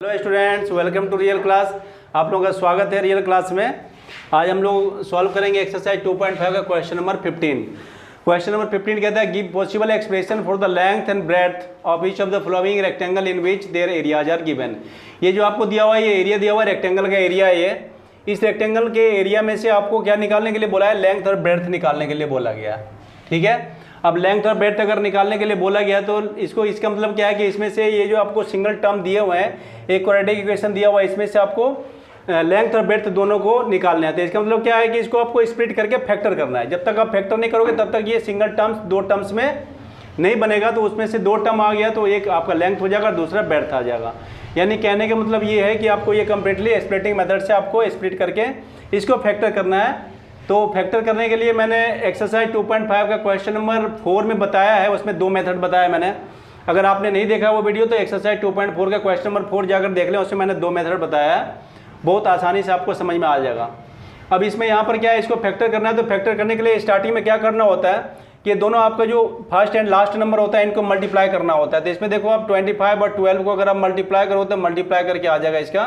Hello students, welcome to real class. आप लोगों का स्वागत है रियल क्लास में। आज हम लोग सॉल्व करेंगे एक्सरसाइज 2.5 का क्वेश्चन नंबर 15। क्वेश्चन नंबर 15 कहता है give possible expression for the length and breadth of each of the following rectangle in which their areas are given. ये जो आपको दिया हुआ है, ये एरिया दिया हुआ है, रेक्टेंगल का एरिया है ये। इस रेक्टेंगल के एरिया में से आपको क्या निकालने के लिए बोला है? लेंथ और ब्रेड्थ निकालने के लिए बोला गया। ठीक है, अब लेंथ और ब्रेड्थ अगर निकालने के लिए बोला गया तो इसका मतलब क्या है कि इसमें से ये जो आपको सिंगल टर्म दिए हुए हैं, एक क्वाड्रेटिक इक्वेशन दिया हुआ है, इसमें से आपको लेंथ और ब्रेड्थ दोनों को निकालना है। तो इसका मतलब क्या है कि इसको आपको स्प्लिट करके फैक्टर करना है। जब तक आप फैक्टर नहीं करोगे तब तक ये सिंगल टर्म्स दो टर्म्स में नहीं बनेगा। तो उसमें से दो टर्म आ गया तो एक आपका लेंथ हो जाएगा, दूसरा ब्रेड्थ आ जाएगा। यानी कहने का मतलब ये है कि आपको ये कंप्लीटली स्प्लिटिंग मेथड से आपको स्प्लिट करके इसको फैक्टर करना है। तो फैक्टर करने के लिए मैंने एक्सरसाइज 2.5 का क्वेश्चन नंबर 4 में बताया है, उसमें दो मेथड बताया मैंने। अगर आपने नहीं देखा वो वीडियो तो एक्सरसाइज 2.4 का क्वेश्चन नंबर 4 जाकर देख लें, उसमें मैंने दो मेथड बताया है। बहुत आसानी से आपको समझ में आ जाएगा। अब इसमें यहाँ पर क्या है, इसको फैक्टर करना है। तो फैक्टर करने के लिए स्टार्टिंग में क्या करना होता है कि दोनों आपका जो फर्स्ट एंड लास्ट नंबर होता है इनको मल्टीप्लाई करना होता है। तो इसमें देखो आप 25 और 12 को अगर आप मल्टीप्लाई करो तो मल्टीप्लाई करके आ जाएगा इसका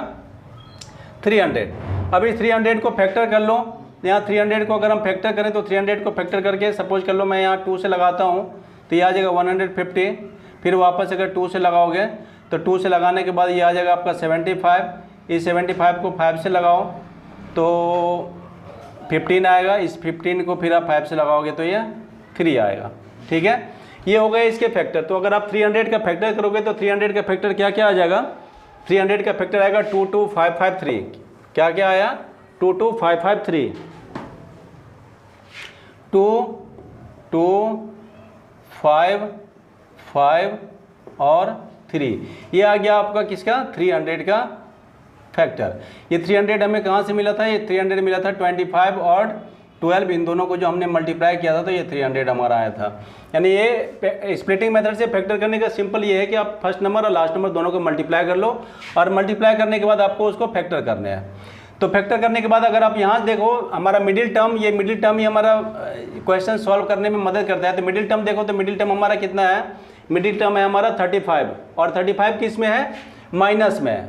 300। अब इस 300 को फैक्टर कर लो। यहाँ 300 को अगर हम फैक्टर करें तो 300 को फैक्टर करके सपोज कर लो मैं यहाँ 2 से लगाता हूँ तो ये आ जाएगा 150। फिर वापस अगर 2 से लगाओगे तो 2 से लगाने के बाद ये आ जाएगा आपका 75। इस 75 को 5 से लगाओ तो 15 आएगा। इस 15 को फिर आप 5 से लगाओगे तो ये 3 आएगा। ठीक है, ये हो गए इसके फैक्टर। तो अगर आप 300 का फैक्टर करोगे तो 300 का फैक्टर क्या क्या आ जाएगा? 300 का फैक्टर आएगा 22553। क्या क्या आया? 22553। 2 2 5 5 और 3, ये आ गया आपका किसका? 300 का फैक्टर। ये 300 हमें कहाँ से मिला था? ये 300 मिला था 25 और 12, इन दोनों को जो हमने मल्टीप्लाई किया था तो ये 300 हमारा आया था। यानी ये स्प्लिटिंग मेथड से फैक्टर करने का सिंपल ये है कि आप फर्स्ट नंबर और लास्ट नंबर दोनों को मल्टीप्लाई कर लो और मल्टीप्लाई करने के बाद आपको उसको फैक्टर करने हैं। तो फैक्टर करने के बाद अगर आप यहाँ देखो हमारा मिडिल टर्म, ये मिडिल टर्म ही हमारा क्वेश्चन सॉल्व करने में मदद करता है। तो मिडिल टर्म देखो तो मिडिल टर्म हमारा कितना है? मिडिल टर्म है हमारा 35 और 35 किस में है? माइनस में है।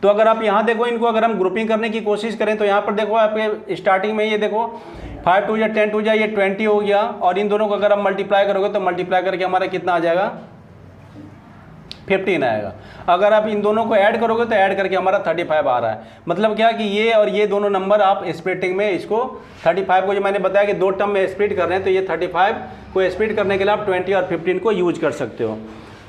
तो अगर आप यहाँ देखो इनको अगर हम ग्रुपिंग करने की कोशिश करें तो यहाँ पर देखो आपके स्टार्टिंग में ये देखो 5 2 या 10 2 या ये 20 हो गया और इन दोनों को अगर आप मल्टीप्लाई करोगे तो मल्टीप्लाई करके हमारा कितना आ जाएगा? 15 आएगा। अगर आप इन दोनों को ऐड करोगे तो ऐड करके हमारा 35 आ रहा है। मतलब क्या कि ये और ये दोनों नंबर आप स्प्लिटिंग में इसको 35 को जो मैंने बताया कि दो टर्म में स्प्लिट कर रहे हैं तो ये 35 को स्प्लिट करने के लिए आप 20 और 15 को यूज कर सकते हो।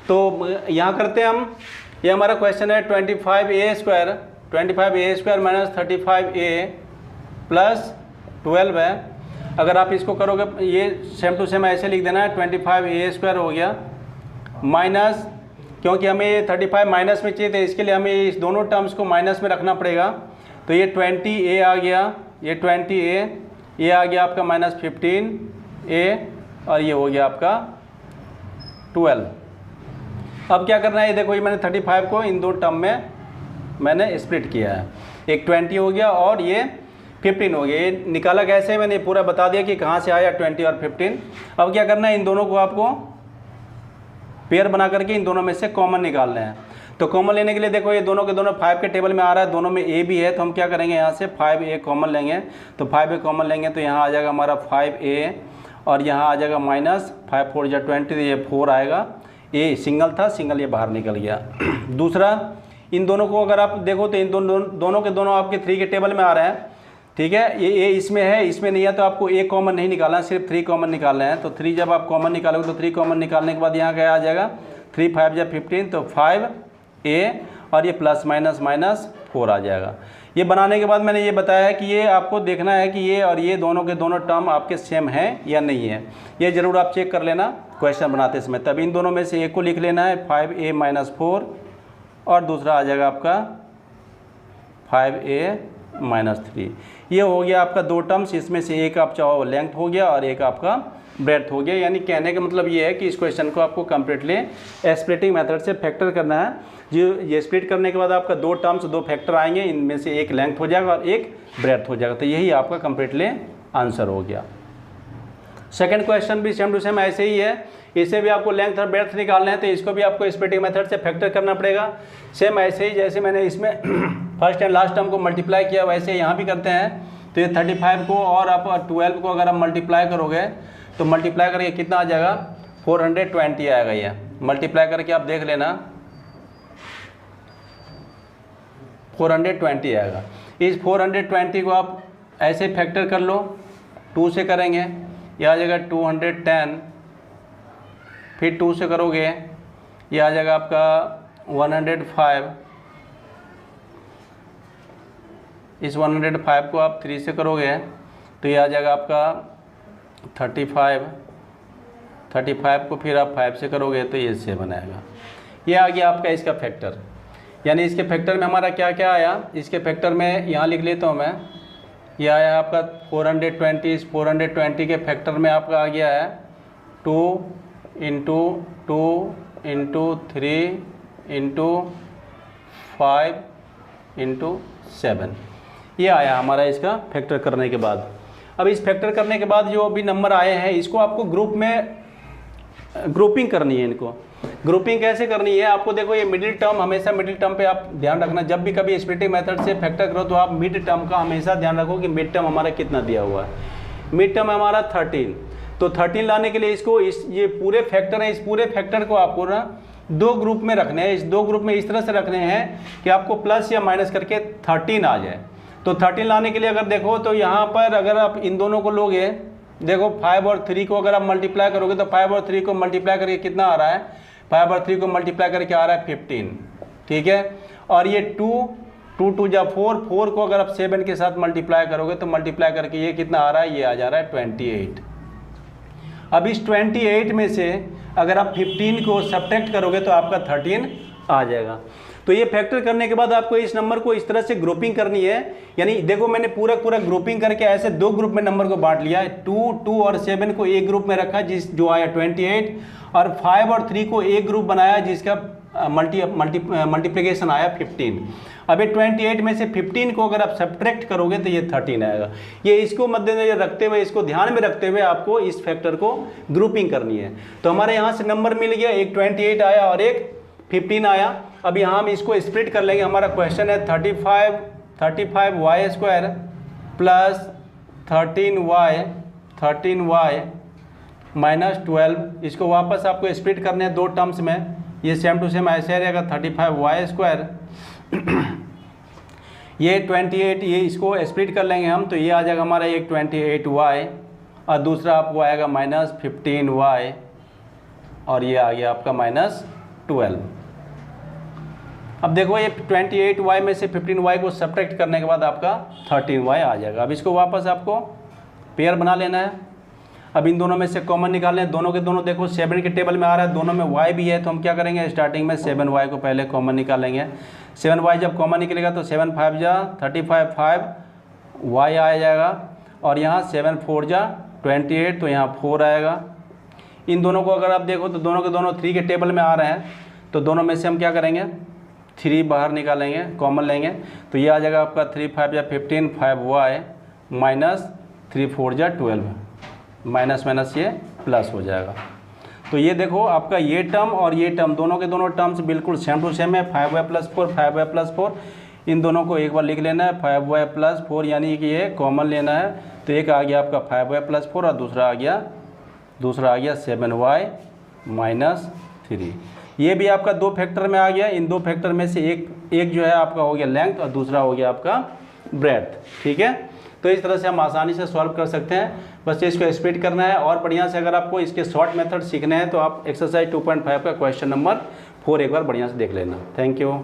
तो यहाँ करते हैं हम। ये हमारा क्वेश्चन है 25a² माइनस 35a प्लस 12 है। अगर आप इसको करोगे ये सेम टू सेम ऐसे लिख देना है, 25a² हो गया माइनस, क्योंकि हमें ये 35 माइनस में चाहिए थे इसके लिए हमें इस दोनों टर्म्स को माइनस में रखना पड़ेगा। तो ये 20a आ गया, ये 20a, ये आ गया आपका माइनस 15a और ये हो गया आपका 12। अब क्या करना है, ये देखो ये मैंने 35 को इन दो टर्म में मैंने स्प्लिट किया है। एक 20 हो गया और ये 15 हो गया। ये निकाला कैसे मैंने पूरा बता दिया कि कहाँ से आया 20 और 15। अब क्या करना है, इन दोनों को आपको पेयर बना करके इन दोनों में से कॉमन निकालना है। तो कॉमन लेने के लिए देखो ये दोनों के दोनों 5 के टेबल में आ रहा है, दोनों में a भी है। तो हम क्या करेंगे, यहाँ से 5a कॉमन लेंगे। तो 5a कॉमन लेंगे तो यहाँ आ जाएगा हमारा 5a और यहाँ आ जाएगा माइनस 5 4 या 20, तो ये 4 आएगा। a सिंगल था, सिंगल ये बाहर निकल गया। दूसरा, इन दोनों को अगर आप देखो तो इन दोनों के दोनों आपके 3 के टेबल में आ रहे हैं। ठीक है, ये a इसमें है, इसमें नहीं है, तो आपको a कॉमन नहीं निकालना है, सिर्फ 3 कॉमन निकालना है। तो 3 जब आप कॉमन निकालोगे तो 3 कॉमन निकालने के बाद यहाँ क्या आ जाएगा? 3 5 या 15, तो 5a और ये प्लस माइनस माइनस 4 आ जाएगा। ये बनाने के बाद मैंने ये बताया है कि ये आपको देखना है कि ये और ये दोनों के दोनों टर्म आपके सेम हैं या नहीं है। ये ज़रूर आप चेक कर लेना क्वेश्चन बनाते समय। तब इन दोनों में से एक को लिख लेना है 5a माइनस 4 और दूसरा आ जाएगा आपका 5a माइनस 3। ये हो गया आपका दो टर्म्स, इसमें से एक आप चाहो लेंथ हो गया और एक आपका ब्रेड्थ हो गया। यानी कहने का मतलब ये है कि इस क्वेश्चन को आपको कम्प्लीटली स्प्लिटिंग मेथड से फैक्टर करना है। जो ये स्प्लिट करने के बाद आपका दो टर्म्स दो फैक्टर आएंगे, इनमें से एक लेंथ हो जाएगा और एक ब्रेड्थ हो जाएगा। तो यही आपका कम्प्लीटली आंसर हो गया। सेकंड क्वेश्चन भी सेम टू सेम ऐसे ही है, इसे भी आपको लेंथ और ब्रेड्थ निकालना है, तो इसको भी आपको स्प्लिटिंग मेथड से फैक्टर करना पड़ेगा। सेम ऐसे ही जैसे मैंने इसमें फर्स्ट एंड लास्ट टर्म को मल्टीप्लाई किया वैसे यहाँ भी करते हैं। तो ये 35 को और आप 12 को अगर आप मल्टीप्लाई करोगे तो मल्टीप्लाई करके कितना आ जाएगा, 420 आएगा। ये मल्टीप्लाई करके आप देख लेना 420 आएगा। इस 420 को आप ऐसे फैक्टर कर लो, 2 से करेंगे, यह आ जाएगा 210, फिर 2 से करोगे ये आ जाएगा आपका 105, इस 105 को आप 3 से करोगे तो ये आ जाएगा आपका 35 को फिर आप 5 से करोगे तो ये 7 आएगा। ये आ गया आपका इसका फैक्टर। यानी इसके फैक्टर में हमारा क्या क्या आया, इसके फैक्टर में यहाँ लिख लेता हूँ मैं, ये आया आपका 420, इस 420 के फैक्टर में आपका आ गया है 2 इंटू 2 इंटू 3 इंटू 5 इंटू 7, ये आया हमारा इसका फैक्टर करने के बाद। अब इस फैक्टर करने के बाद जो अभी नंबर आए हैं इसको आपको ग्रुप में ग्रुपिंग करनी है। इनको ग्रुपिंग कैसे करनी है, आपको देखो ये मिडिल टर्म, हमेशा मिडिल टर्म पे आप ध्यान रखना, जब भी कभी स्प्लिटिंग मेथड से फैक्टर करो तो आप मिड टर्म का हमेशा ध्यान रखो कि मिड टर्म हमारा कितना दिया हुआ है। मिड टर्म हमारा 13, तो 13 लाने के लिए इसको ये पूरे फैक्टर है, इस पूरे फैक्टर को आपको ना 2 ग्रुप में रखने हैं। इस 2 ग्रुप में इस तरह से रखने हैं कि आपको प्लस या माइनस करके 13 आ जाए। तो 13 लाने के लिए अगर देखो तो यहाँ पर अगर आप इन दोनों को लोगे, देखो 5 और 3 को अगर आप मल्टीप्लाई करोगे तो 5 और 3 को मल्टीप्लाई करके कितना आ रहा है, 5 और 3 को मल्टीप्लाई करके आ रहा है 15, ठीक है। और ये 2 2 जा 4, 4 को अगर आप 7 के साथ मल्टीप्लाई करोगे तो मल्टीप्लाई करके ये कितना आ रहा है, ये आ जा रहा है 28। अब इस 28 में से अगर आप 15 को सब्ट्रैक्ट करोगे तो आपका 13 आ जाएगा। तो ये फैक्टर करने के बाद आपको इस नंबर को इस तरह से ग्रुपिंग करनी है। यानी देखो मैंने पूरा ग्रुपिंग करके ऐसे 2 ग्रुप में नंबर को बांट लिया है। 2 2 और 7 को एक ग्रुप में रखा जो आया 28, और 5 और 3 को एक ग्रुप बनाया जिसका मल्टीप्लिकेशन आया 15। अब ये 28 में से 15 को अगर आप सब्ट्रैक्ट करोगे तो ये 13 आएगा। ये इसको मद्देनजर रखते हुए, इसको ध्यान में रखते हुए आपको इस फैक्टर को ग्रुपिंग करनी है। तो हमारे यहाँ से नंबर मिल गया, एक 28 आया और एक 15 आया। अब यहाँ हम इसको स्प्लिट कर लेंगे। हमारा क्वेश्चन है 35y square plus 13y minus 12। इसको वापस आपको स्प्लिट करने हैं 2 टर्म्स में। ये सेम टू सेम ऐसे रहेगा 35y स्क्वायर ये 28, ये इसको स्प्लिट कर लेंगे हम, तो ये आ जाएगा हमारा एक 28y और दूसरा आपको आएगा माइनस 15y और ये आ गया आपका माइनस 12। अब देखो ये 28y में से 15y को सब्ट्रैक्ट करने के बाद आपका 13y आ जाएगा। अब इसको वापस आपको पेयर बना लेना है। अब इन दोनों में से कॉमन निकालने हैं, दोनों के दोनों देखो 7 के टेबल में आ रहा है, दोनों में y भी है, तो हम क्या करेंगे स्टार्टिंग में 7y को पहले कॉमन निकालेंगे। 7y जब कॉमन निकलेगा तो 7 5 जा 35, 5y आ जाएगा और यहाँ 7 4 जा 28, तो यहाँ 4 आएगा। इन दोनों को अगर आप देखो तो दोनों के दोनों 3 के टेबल में आ रहे हैं, तो दोनों में से हम क्या करेंगे 3 बाहर निकालेंगे, कॉमन लेंगे, तो ये आ जाएगा आपका 3 5 या 15, 5y माइनस 3 4 जा 12, माइनस माइनस ये प्लस हो जाएगा। तो ये देखो आपका ये टर्म और ये टर्म दोनों के दोनों टर्म्स बिल्कुल सेम टू सेम है। 5y प्लस 4, 5y प्लस 4, इन दोनों को एक बार लिख लेना है 5y प्लस 4, यानी कि ये कॉमन लेना है। तो एक आ गया आपका 5y प्लस 4 और दूसरा आ गया 7y माइनस 3। ये भी आपका 2 फैक्टर में आ गया। इन 2 फैक्टर में से एक जो है आपका हो गया लेंथ और दूसरा हो गया आपका ब्रेड्थ, ठीक है। तो इस तरह से हम आसानी से सॉल्व कर सकते हैं, बस इसको स्प्लिट करना है। और बढ़िया से अगर आपको इसके शॉर्ट मेथड सीखने हैं तो आप एक्सरसाइज 2.5 का क्वेश्चन नंबर 4 एक बार बढ़िया से देख लेना। Thank you.